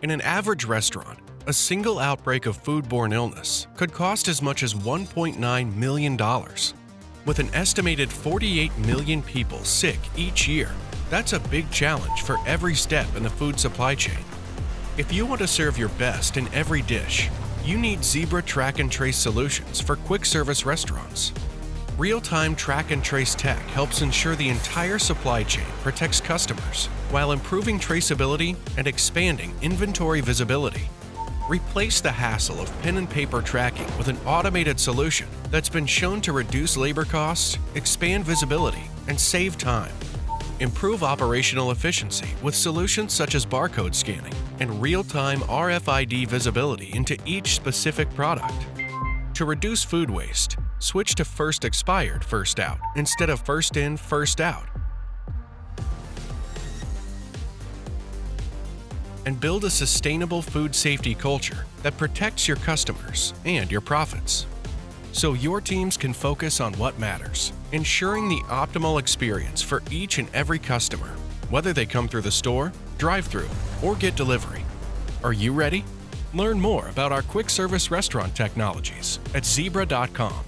In an average restaurant, a single outbreak of foodborne illness could cost as much as $1.9 million. With an estimated 48 million people sick each year, that's a big challenge for every step in the food supply chain. If you want to serve your best in every dish, you need Zebra Track and Trace solutions for quick service restaurants. Real-time track and trace tech helps ensure the entire supply chain protects customers while improving traceability and expanding inventory visibility. Replace the hassle of pen and paper tracking with an automated solution that's been shown to reduce labor costs, expand visibility, and save time. Improve operational efficiency with solutions such as barcode scanning and real-time RFID visibility into each specific product. To reduce food waste, switch to first expired, first out instead of first in, first out. And build a sustainable food safety culture that protects your customers and your profits. So your teams can focus on what matters, ensuring the optimal experience for each and every customer, whether they come through the store, drive-thru, or get delivery. Are you ready? Learn more about our quick service restaurant technologies at zebra.com.